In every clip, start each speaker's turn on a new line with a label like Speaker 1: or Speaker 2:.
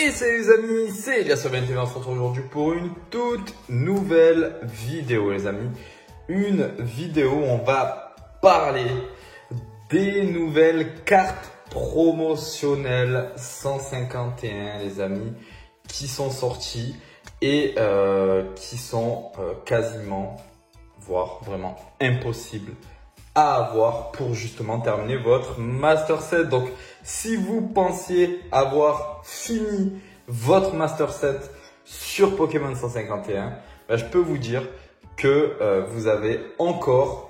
Speaker 1: Et salut les amis, c'est Elias21, on se retrouve aujourd'hui pour une toute nouvelle vidéo les amis. Une vidéo où on va parler des nouvelles cartes promotionnelles 151 les amis qui sont sorties et qui sont quasiment, voire vraiment impossibles à avoir pour justement terminer votre Master Set. Donc si vous pensiez avoir fini votre Master Set sur Pokémon 151, je peux vous dire que vous avez encore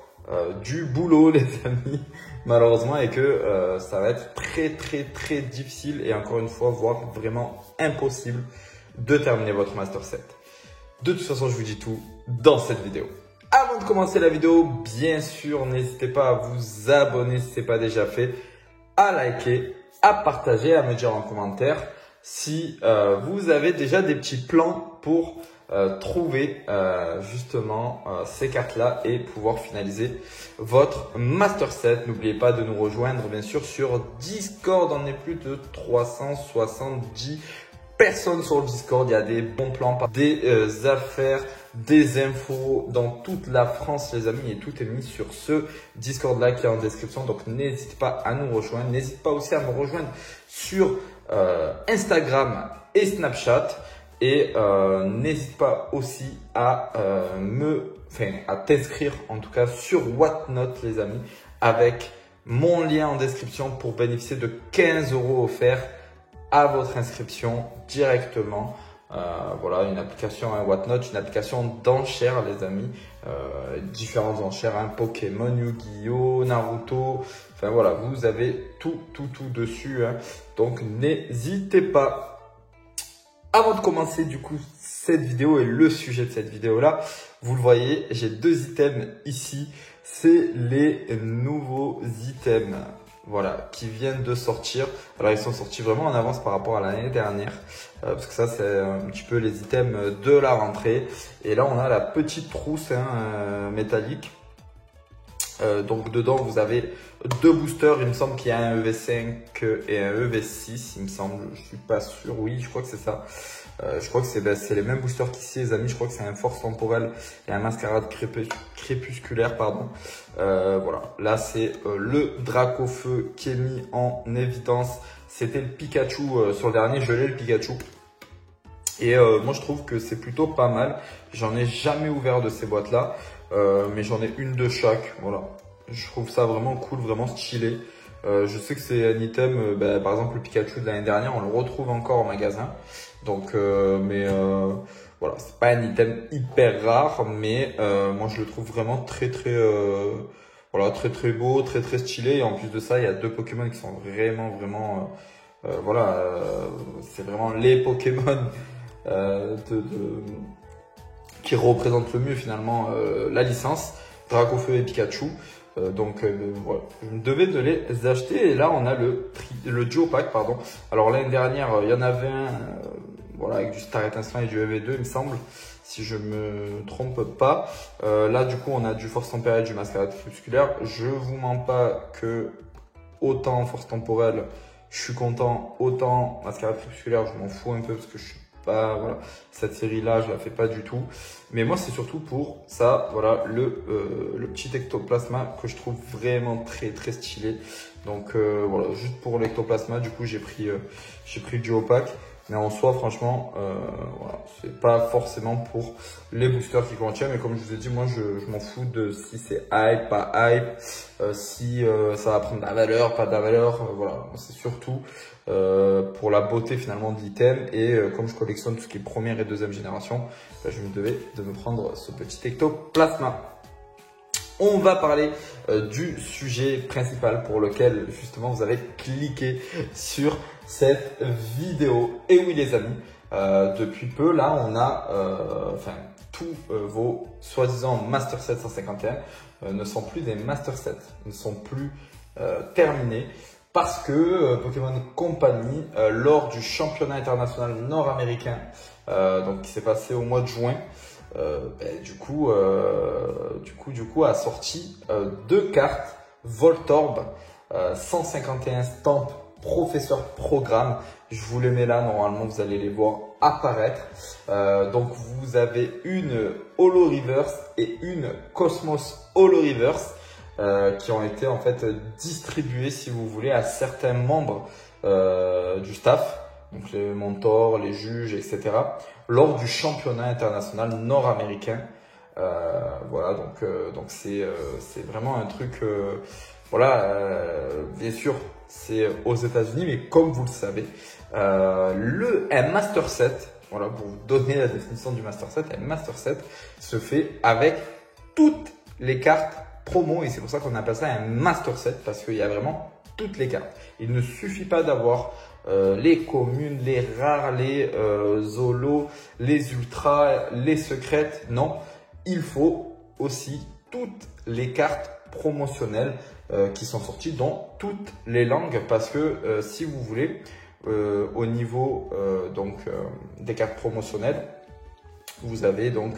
Speaker 1: du boulot les amis, malheureusement, et que ça va être très difficile et encore une fois, voire vraiment impossible de terminer votre Master Set. De toute façon, je vous dis tout dans cette vidéo. Avant de commencer la vidéo, bien sûr, n'hésitez pas à vous abonner si ce n'est pas déjà fait, à liker, à partager, à me dire en commentaire si vous avez déjà des petits plans pour trouver justement ces cartes-là et pouvoir finaliser votre Master Set. N'oubliez pas de nous rejoindre bien sûr sur Discord, on est plus de 370 personnes sur le Discord. Il y a des bons plans, des affaires, des infos dans toute la France les amis, et tout est mis sur ce Discord là qui est en description. Donc n'hésitez pas à nous rejoindre, n'hésitez pas aussi à me rejoindre sur Instagram et Snapchat, et n'hésite pas aussi à t'inscrire en tout cas sur Whatnot les amis, avec mon lien en description pour bénéficier de 15 € offerts à votre inscription directement. Voilà, une application Whatnot, une application d'enchères les amis, différentes enchères, Pokémon, Yu-Gi-Oh, Naruto, enfin voilà, vous avez tout dessus, donc n'hésitez pas. Avant de commencer du coup cette vidéo et le sujet de cette vidéo là, vous le voyez, j'ai deux items ici, c'est les nouveaux items. Voilà, qui viennent de sortir. Alors ils sont sortis vraiment en avance par rapport à l'année dernière, parce que ça c'est un petit peu les items de la rentrée. Et là on a la petite trousse métallique. Donc dedans vous avez deux boosters, il me semble qu'il y a un EV5 et un EV6, il me semble, je suis pas sûr, oui je crois que c'est ça. Je crois que c'est les mêmes boosters qu'ici les amis, je crois que c'est un force temporelle et un mascarade crépusculaire pardon. Voilà, là c'est le Dracofeu qui est mis en évidence. C'était le Pikachu sur le dernier, je l'ai le Pikachu. Et moi je trouve que c'est plutôt pas mal. J'en ai jamais ouvert de ces boîtes là, mais j'en ai une de chaque. Voilà, je trouve ça vraiment cool, vraiment stylé. Je sais que c'est un item, par exemple le Pikachu de l'année dernière, on le retrouve encore au magasin. Donc, voilà, c'est pas un item hyper rare, mais moi je le trouve vraiment très beau, très stylé. Et en plus de ça, il y a deux Pokémon qui sont vraiment, c'est vraiment les Pokémon qui représentent le mieux finalement la licence, Dracofeu et Pikachu. Voilà, je me devais de les acheter. Et là on a le duo pack pardon. Alors l'année dernière il y en avait un voilà, avec du Star Étincelant et du EV2 il me semble, si je me trompe pas. Là du coup on a du Force Temporelle et du Mascarade Crépusculaire. Je vous mens pas que autant Force Temporelle je suis content, autant Mascarade Crépusculaire je m'en fous un peu parce que je suis pas, voilà, cette série là je la fais pas du tout, mais moi c'est surtout pour ça, voilà, le petit ectoplasma que je trouve vraiment très stylé. Donc voilà, juste pour l'ectoplasma du coup j'ai pris le duo pack, mais en soi franchement voilà, c'est pas forcément pour les boosters qui contiennent, mais comme je vous ai dit, moi je m'en fous de si c'est hype, pas hype, si ça va prendre de la valeur, pas de la valeur, voilà, c'est surtout pour la beauté finalement de l'item. Et comme je collectionne tout ce qui est première et deuxième génération, je me devais de me prendre ce petit ectoplasma. On va parler du sujet principal pour lequel justement vous avez cliqué sur cette vidéo. Et oui les amis, depuis peu là on a tous vos soi-disant Master Set 151 ne sont plus des Master Set, ne sont plus terminés. Parce que Pokémon Company, lors du championnat international nord-américain, donc qui s'est passé au mois de juin, du coup a sorti deux cartes Voltorb 151 stamps professeur programme. Je vous les mets là, normalement vous allez les voir apparaître. Donc vous avez une Holo Reverse et une Cosmos Holo Reverse qui ont été en fait distribuées, si vous voulez, à certains membres du staff, donc les mentors, les juges, etc. lors du championnat international nord-américain. Voilà, donc c'est vraiment un truc, bien sûr, c'est aux États-Unis, mais comme vous le savez, un Master Set, voilà, pour vous donner la définition du Master Set, un Master Set se fait avec toutes les cartes promo, et c'est pour ça qu'on appelle ça un Master Set, parce qu'il y a vraiment toutes les cartes. Il ne suffit pas d'avoir les communes, les rares, les zolos, les ultras, les secrètes, non. Il faut aussi toutes les cartes promotionnelles qui sont sorties dans toutes les langues, parce que si vous voulez, au niveau des cartes promotionnelles, vous avez donc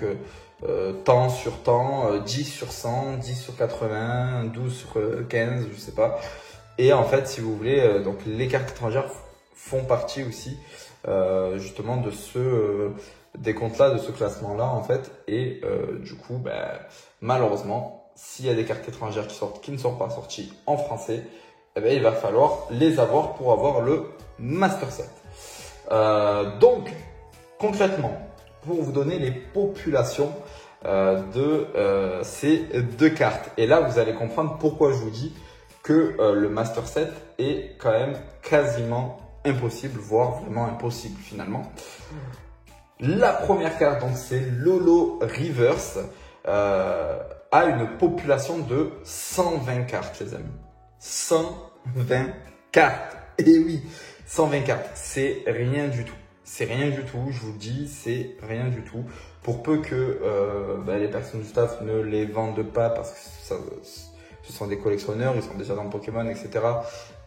Speaker 1: temps sur temps, 10 sur 100, 10 sur 80, 12 sur 15, je sais pas. Et en fait, si vous voulez, donc les cartes étrangères font partie aussi justement de des comptes-là, de ce classement-là en fait. Et du coup, malheureusement, s'il y a des cartes étrangères qui ne sont pas sorties en français, eh il va falloir les avoir pour avoir le Master Set. Donc, concrètement, pour vous donner les populations de ces deux cartes. Et là, vous allez comprendre pourquoi je vous dis que le Master Set est quand même quasiment impossible, voire vraiment impossible finalement. La première carte, donc c'est l'Holo Reverse, a une population de 120 cartes, les amis. 120 cartes. Et oui, 120 cartes, c'est rien du tout. C'est rien du tout, je vous le dis, c'est rien du tout. Pour peu que les personnes du staff ne les vendent pas, parce que ce sont des collectionneurs, ils sont déjà dans Pokémon, etc.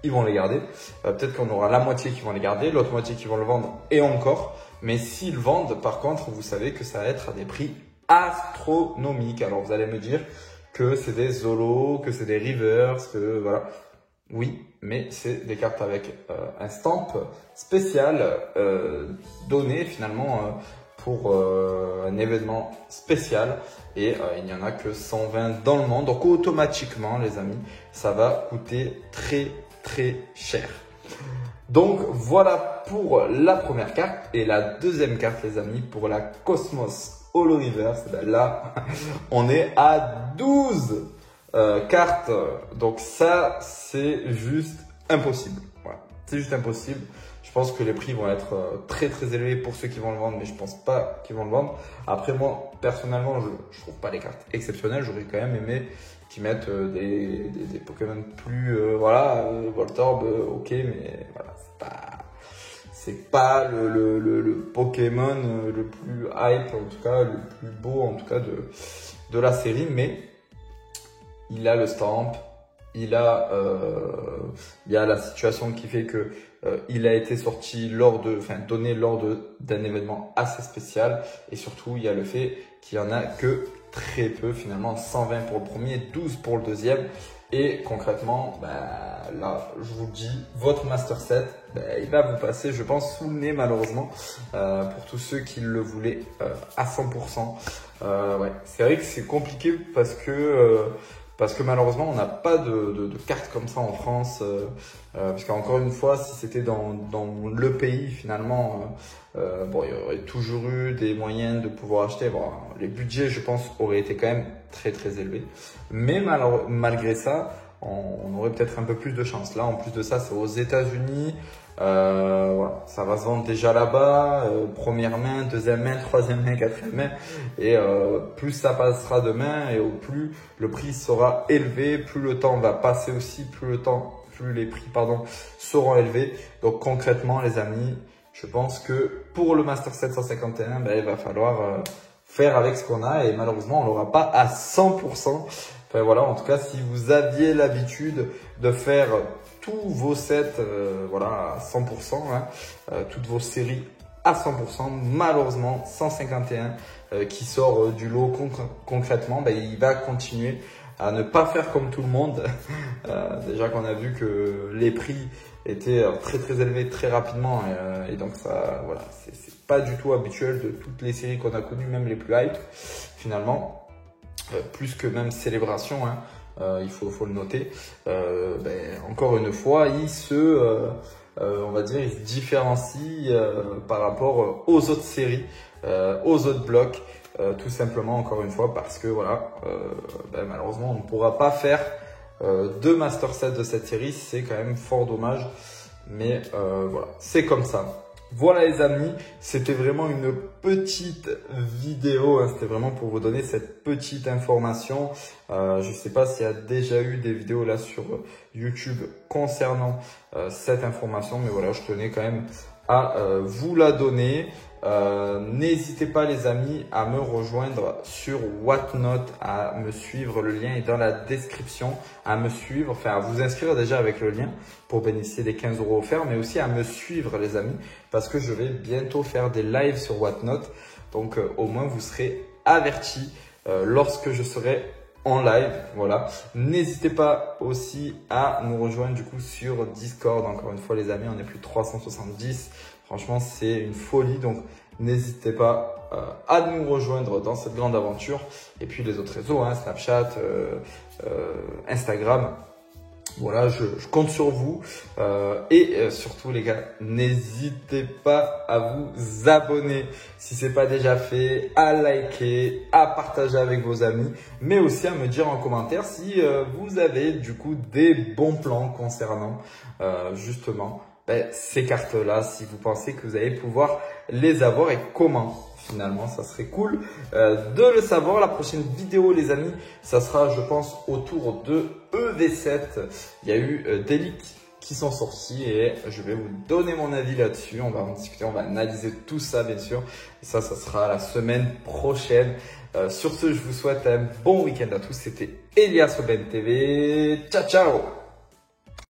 Speaker 1: Ils vont les garder. Peut-être qu'on aura la moitié qui vont les garder, l'autre moitié qui vont le vendre, et encore. Mais s'ils vendent, par contre, vous savez que ça va être à des prix astronomiques. Alors vous allez me dire que c'est des Zolos, que c'est des Rivers, que voilà. Oui, mais c'est des cartes avec un stamp spécial donné finalement pour un événement spécial, et il n'y en a que 120 dans le monde. Donc automatiquement, les amis, ça va coûter très très cher. Donc voilà pour la première carte. Et la deuxième carte, les amis, pour la Cosmos Holo Reverse, là on est à 12 cartes. Donc ça, c'est juste impossible. Voilà, c'est juste impossible. Je pense que les prix vont être très très élevés pour ceux qui vont le vendre, mais je pense pas qu'ils vont le vendre. Après, moi personnellement, je trouve pas les cartes exceptionnelles. J'aurais quand même aimé qu'ils mettent des Pokémon plus Voltorb, ok, mais voilà, c'est pas le Pokémon le plus hype, en tout cas le plus beau en tout cas de la série, mais il a le stamp, il y a la situation qui fait que il a été sorti donné lors d'un événement assez spécial, et surtout il y a le fait qu'il y en a que très peu finalement, 120 pour le premier, 12 pour le deuxième. Et concrètement, là, je vous dis, votre Master Set, il va vous passer, je pense, sous le nez malheureusement, pour tous ceux qui le voulaient à 100%. Ouais, c'est vrai que c'est compliqué parce que malheureusement, on n'a pas de cartes comme ça en France. Parce qu'encore une fois, si c'était dans le pays finalement, il y aurait toujours eu des moyens de pouvoir acheter. Bon, les budgets, je pense, auraient été quand même très très élevés. Mais malgré ça, on aurait peut-être un peu plus de chance. Là, en plus de ça, c'est aux États-Unis. Voilà, ça va se vendre déjà là-bas, première main, deuxième main, troisième main, quatrième main, et plus ça passera de main, et au plus le prix sera élevé, plus le temps va passer aussi, plus les prix seront élevés. Donc concrètement, les amis, je pense que pour le Master 751, il va falloir faire avec ce qu'on a, et malheureusement on l'aura pas à 100%. Enfin voilà, en tout cas, si vous aviez l'habitude de faire tous vos sets à 100%, toutes vos séries à 100%, malheureusement 151 qui sort du lot concrètement, il va continuer à ne pas faire comme tout le monde. Déjà qu'on a vu que les prix était très très élevé très rapidement et donc ça, voilà, c'est pas du tout habituel de toutes les séries qu'on a connues, même les plus hype finalement, plus que même Célébration, hein, il faut le noter. Encore une fois, on va dire, il se différencie par rapport aux autres séries, aux autres blocs, tout simplement, encore une fois, parce que voilà, malheureusement, on ne pourra pas faire deux master sets de cette série. C'est quand même fort dommage, mais voilà, c'est comme ça. Voilà les amis, c'était vraiment une petite vidéo, hein, c'était vraiment pour vous donner cette petite information. Je ne sais pas s'il y a déjà eu des vidéos là sur YouTube concernant cette information, mais voilà, je tenais quand même à vous la donner. N'hésitez pas les amis à me rejoindre sur Whatnot, à me suivre, le lien est dans la description, à me suivre, enfin à vous inscrire déjà avec le lien pour bénéficier des 15 € offerts, mais aussi à me suivre les amis, parce que je vais bientôt faire des lives sur Whatnot, donc au moins vous serez avertis lorsque je serai en live. Voilà, n'hésitez pas aussi à nous rejoindre du coup sur Discord. Encore une fois les amis, on est plus de 370. Franchement, c'est une folie. Donc, n'hésitez pas à nous rejoindre dans cette grande aventure. Et puis, les autres réseaux, hein, Snapchat, Instagram. Voilà, je compte sur vous. Et surtout, les gars, n'hésitez pas à vous abonner si ce n'est pas déjà fait, à liker, à partager avec vos amis, mais aussi à me dire en commentaire si vous avez du coup des bons plans concernant justement ces cartes-là, si vous pensez que vous allez pouvoir les avoir et comment. Finalement, ça serait cool de le savoir. La prochaine vidéo, les amis, ça sera, je pense, autour de EV7. Il y a eu des leaks qui sont sortis et je vais vous donner mon avis là-dessus. On va en discuter, on va analyser tout ça, bien sûr. Et ça sera la semaine prochaine. Sur ce, je vous souhaite un bon week-end à tous. C'était Elias Aubaine TV. Ciao, ciao!